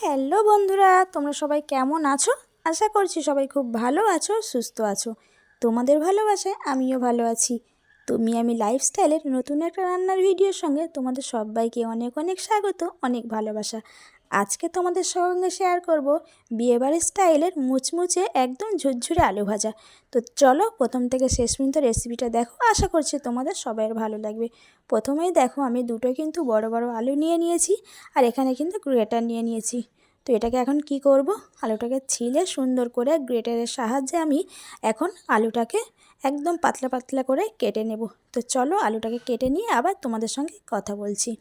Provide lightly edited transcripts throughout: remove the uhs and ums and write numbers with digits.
Hello বন্ধুরা, তোমরা সবাই কেমন আছো? আশা করছি সবাই খুব ভালো আছো, সুস্থ আছো। তোমাদের ভালোবাসায় আমিও ভালো আছি। আমি লাইফস্টাইলের নতুন একটা রান্নার ভিডিওর সঙ্গে তোমাদের সবাইকে অনেক অনেক স্বাগত, অনেক ভালোবাসা। আজকে তোমাদের সঙ্গে শেয়ার করব বিয়েবাড়ির স্টাইলের মুচমুচে একদম ঝুরঝুরে আলু ভাজা। তো চলো প্রথম থেকে শেষ পর্যন্ত রেসিপিটা দেখো, আশা করছি তোমাদের সবাইয়ের ভালো লাগবে। প্রথমেই দেখো আমি দুটো কিন্তু বড় বড় আলু নিয়ে নিয়েছি, আর এখানে কিন্তু গ্রেটার নিয়ে নিয়েছি। তো এটাকে এখন কি করব, আলুটাকে ছিলে সুন্দর করে গ্রেটারের সাহায্যে আমি এখন আলুটাকে একদম পাতলা পাতলা করে কেটে নেব। তো চলো আলুটাকে কেটে নিয়ে আবার তোমাদের সঙ্গে কথা বলছি।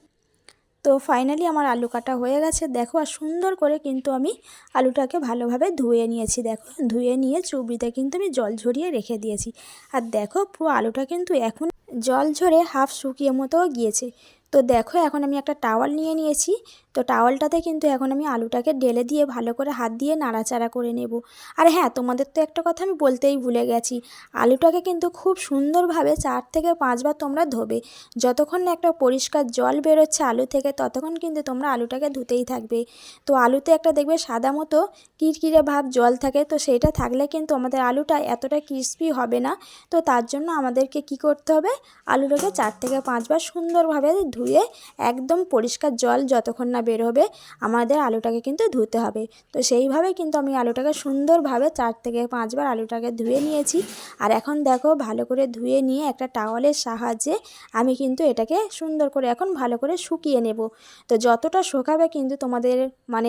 তো ফাইনালি আমার আলু কাটা হয়ে গেছে দেখো, আর সুন্দর করে কিন্তু আমি আলুটাকে ভালোভাবে ধুয়ে নিয়েছি। দেখো ধুয়ে নিয়ে চুবড়িতে কিন্তু আমি জল ঝরিয়ে রেখে দিয়েছি। আর দেখো পুরো আলুটা কিন্তু এখন জল ঝরে হাফ শুকিয়ে মতো গিয়েছে। তো দেখো এখন আমি একটা টাওয়াল নিয়ে নিয়েছি। তো টাওয়ালটাতে কিন্তু এখন আমি আলুটাকে ঢেলে দিয়ে ভালো করে হাত দিয়ে নাড়াচাড়া করে নেব। আর হ্যাঁ, তোমাদের তো একটা কথা আমি বলতেই ভুলে গেছি, আলুটাকে কিন্তু খুব সুন্দরভাবে 4 থেকে 5 বার তোমরা ধোবে। যতক্ষণ না একটা পরিষ্কার জল বেরোচ্ছে আলু থেকে, ততক্ষণ কিন্তু তোমরা আলুটাকে ধুতেই থাকবে। তো আলুতে একটা দেখবে সাদা মতো কিরকিরে ভাব জল থাকে, তো সেইটা থাকলে কিন্তু আমাদের আলুটা এতটা ক্রিস্পি হবে না। তো তার জন্য আমাদেরকে কি করতে হবে, আলুটাকে 4 থেকে 5 বার সুন্দরভাবে ধুয়ে একদম পরিষ্কার জল যতক্ষণ না বের হবে আমাদের আলুটাকে কিন্তু ধুতে হবে। তো সেইভাবে কিন্তু আমি আলুটাকে সুন্দরভাবে 4 থেকে 5 বার আলুটাকে ধুয়ে নিয়েছি। আর এখন দেখো ভালো করে ধুয়ে নিয়ে একটা টাওয়ালের সাহায্যে আমি কিন্তু এটাকে সুন্দর করে এখন ভালো করে শুকিয়ে নেব। তো যতটা শুকাবে কিন্তু তোমাদের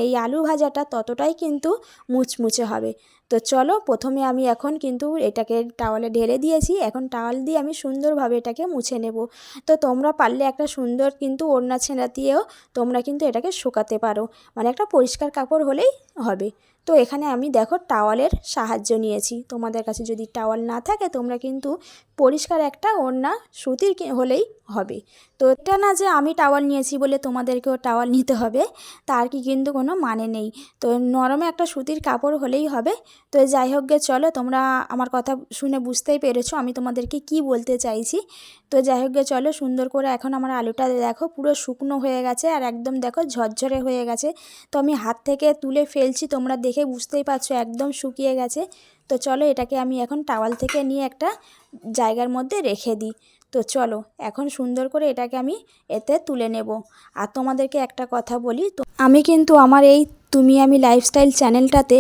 এই আলু ভাজাটা ততটাই কিন্তু মুচমুচে হবে। তো চলো প্রথমে আমি এখন কিন্তু এটাকে টাওয়ালে ঢেলে দিয়েছি, এখন টাওয়াল দিয়ে আমি সুন্দরভাবে এটাকে মুছে নেব। তো তোমরা পারলে একটা সুন্দর কিন্তু ওড়না ছেঁড়া দিয়েও তোমরা কিন্তু এটাকে শুকাতে পারো, একটা পরিষ্কার কাপড় হলেই হবে। তো এখানে আমি দেখো টাওয়ালের সাহায্য নিয়েছি। তোমাদের কাছে যদি টাওয়াল না থাকে তোমরা কিন্তু পরিষ্কার একটা ওড়না সুতির হলেই হবে। তো এটা না যে আমি টাওয়াল নিয়েছি বলে তোমাদেরকেও টাওয়াল নিতে হবে, তার কি কিন্তু কোনো মানে নেই। তো নরমে একটা সুতির কাপড় হলেই হবে। তো যাই হোক গে, চলো তোমরা আমার কথা শুনে বুঝতেই পেরেছো আমি তোমাদেরকে কি বলতে চাইছি। তো যাই হোক গে, চলো সুন্দর করে এখন আমার আলুটা দেখো পুরো শুকনো হয়ে গেছে, আর একদম দেখো ঝরঝরে হয়ে গেছে। তো আমি হাত থেকে তুলে ফেলছি, তোমরা দেখে বুঝতেই পারছো একদম শুকিয়ে গেছে। তো চলো এটাকে আমি এখন টাওয়াল থেকে নিয়ে একটা জায়গার মধ্যে রেখে দিই। তো চলো এখন সুন্দর করে এটাকে আমি এতে তুলে নেব। আর তোমাদেরকে একটা কথা বলি, তো আমি কিন্তু আমার এই আমি লাইফস্টাইল চ্যানেলটাতে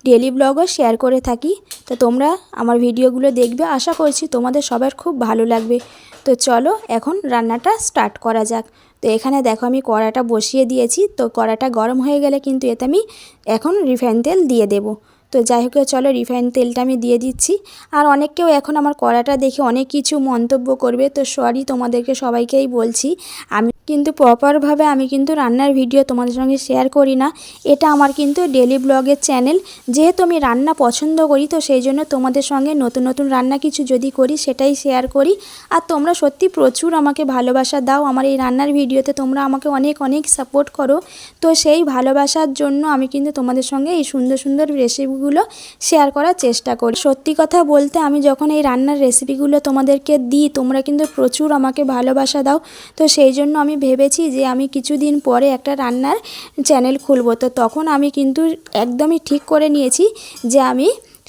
ডেলি ব্লগও শেয়ার করে থাকি। তো তোমরা আমার ভিডিওগুলো দেখবে, আশা করছি তোমাদের সবার খুব ভালো লাগবে। তো চলো এখন রান্নাটা স্টার্ট করা যাক। তো এখানে দেখো আমি কড়াটা বসিয়ে দিয়েছি। তো কড়াটা গরম হয়ে গেলে কিন্তু এতে আমি এখন রিফাইন তেল দিয়ে দেব। তো যাই হোক চলো রিফাইন তেলটা আমি দিয়ে দিচ্ছি। আর অনেকেও এখন আমার কড়াটা দেখে অনেক কিছু মন্তব্য করবে, তো সরি তোমাদেরকে সবাইকেই বলছি, আমি কিন্তু প্রপারভাবে আমি কিন্তু রান্নার ভিডিও তোমাদের সঙ্গে শেয়ার করি না। এটা আমার কিন্তু ডেলি ব্লগের চ্যানেল। যেহেতু আমি রান্না পছন্দ করি, তো সেই জন্য তোমাদের সঙ্গে নতুন নতুন রান্না কিছু যদি করি সেটাই শেয়ার করি। আর তোমরা সত্যি প্রচুর আমাকে ভালোবাসা দাও আমার এই রান্নার ভিডিওতে, তোমরা আমাকে অনেক অনেক সাপোর্ট করো। তো সেই ভালোবাসার জন্য আমি কিন্তু তোমাদের সঙ্গে এই সুন্দর সুন্দর রেসিপিগুলো শেয়ার করার চেষ্টা করি। সত্যি কথা বলতে আমি যখন এই রান্নার রেসিপিগুলো তোমাদেরকে দিই, তোমরা কিন্তু প্রচুর আমাকে ভালোবাসা দাও। তো সেই জন্য আমি ভেবেছি যে আমি কিছুদিন পরে একটা রান্নার চ্যানেল খুলব। তো তখন আমি কিন্তু একদমই ঠিক করে নিয়েছি যে আমি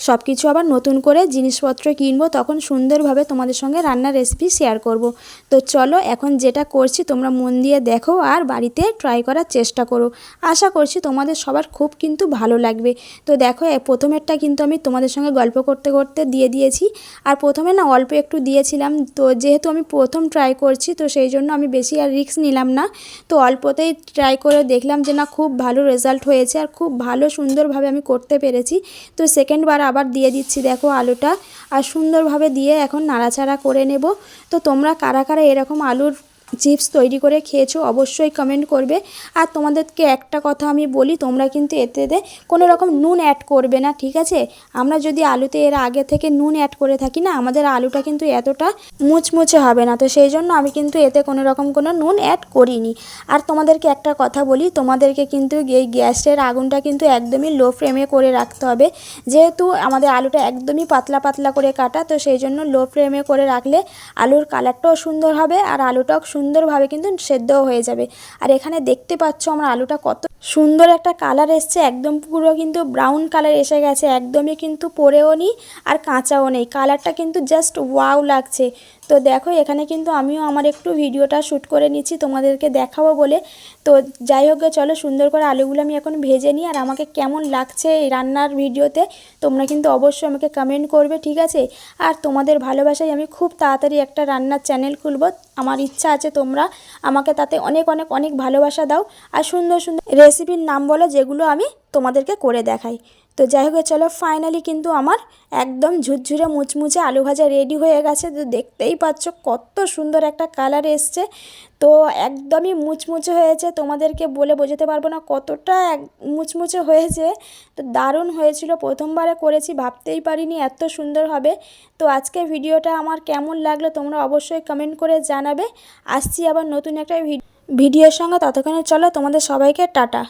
সব কিছু আবার নতুন করে জিনিসপত্র কিনবো, তখন সুন্দরভাবে তোমাদের সঙ্গে রান্নার রেসিপি শেয়ার করব। তো চলো এখন যেটা করছি তোমরা মন দিয়ে দেখো আর বাড়িতে ট্রাই করার চেষ্টা করো, আশা করছি তোমাদের সবার খুব কিন্তু ভালো লাগবে। তো দেখো প্রথমেরটা কিন্তু আমি তোমাদের সঙ্গে গল্প করতে করতে দিয়ে দিয়েছি। আর প্রথমে না অল্প একটু দিয়েছিলাম, তো যেহেতু আমি প্রথম ট্রাই করছি তো সেই জন্য আমি বেশি আর রিস্ক নিলাম না। তো অল্পতেই ট্রাই করে দেখলাম যে না খুব ভালো রেজাল্ট হয়েছে, আর খুব ভালো সুন্দরভাবে আমি করতে পেরেছি। তো সেকেন্ডবার আবার দিয়ে দিচ্ছি দেখো আলুটা, আর সুন্দরভাবে দিয়ে এখন নাড়াচাড়া করে নেব। তো তোমরা কারা কারা এরকম আলুর চিপস তৈরি করে খেয়েছো অবশ্যই কমেন্ট করবে। আর তোমাদেরকে একটা কথা আমি বলি, তোমরা কিন্তু এতে কোনো রকম নুন অ্যাড করবে না, ঠিক আছে? আমরা যদি আলুতে এর আগে থেকে নুন অ্যাড করে থাকি না, আমাদের আলুটা কিন্তু এতটা মুচমুচে হবে না। তো সেই জন্য আমি কিন্তু এতে কোনো রকম কোনো নুন অ্যাড করিনি। আর তোমাদেরকে একটা কথা বলি, তোমাদেরকে কিন্তু এই গ্যাসের আগুনটা কিন্তু একদমই লো ফ্লেমে করে রাখতে হবে। যেহেতু আমাদের আলুটা একদমই পাতলা পাতলা করে কাটা, তো সেই জন্য লো ফ্লেমে করে রাখলে আলুর কালারটাও সুন্দর হবে, আর আলুটাও সুন্দরভাবে কিন্তু সেদ্ধও হয়ে যাবে। আর এখানে দেখতে পাচ্ছ আমার আলুটা কত সুন্দর একটা কালার এসছে, একদম পুরো কিন্তু ব্রাউন কালার এসে গেছে, একদমই কিন্তু পড়েও নি আর কাঁচাও নেই, কালারটা কিন্তু জাস্ট ওয়াও লাগছে। তো দেখো এখানে কিন্তু আমিও আমার একটু ভিডিওটা শ্যুট করে নিচ্ছি তোমাদেরকে দেখাবো বলে। তো যাই হোক চলো সুন্দর করে আলুগুলো আমি এখন ভেজে নিই, আর আমাকে কেমন লাগছে এই রান্নার ভিডিওতে তোমরা কিন্তু অবশ্যই আমাকে কমেন্ট করবে, ঠিক আছে। আর তোমাদের ভালোবাসায় আমি খুব তাড়াতাড়ি একটা রান্নার চ্যানেল খুলব, আমার ইচ্ছা আছে তোমরা আমাকে তাতে অনেক অনেক অনেক ভালোবাসা দাও, আর সুন্দর সুন্দর রেসিপির নাম বলো যেগুলো আমি তোমাদেরকে করে দেখাই। তো যাই হোক চলো ফাইনালি কিন্তু আমার একদম ঝুরঝুরে মুচমুচে আলু ভাজা রেডি হয়ে গেছে। তো দেখতেই পাচ্ছ কত সুন্দর একটা কালার এসছে, তো একদমই মুচমুচে হয়েছে, তোমাদেরকে বলে বোঝাতে পারবো না কতটা মুচমুচে হয়েছে। তো দারুণ হয়েছিল, প্রথমবারে করেছি, ভাবতেই পারিনি এত সুন্দর হবে। তো আজকে ভিডিওটা আমার কেমন লাগলো তোমরা অবশ্যই কমেন্ট করে জানাবে। আসছি আবার নতুন একটা ভিডিওর সঙ্গে, ততক্ষণে চলো তোমাদের সবাইকে টাটা।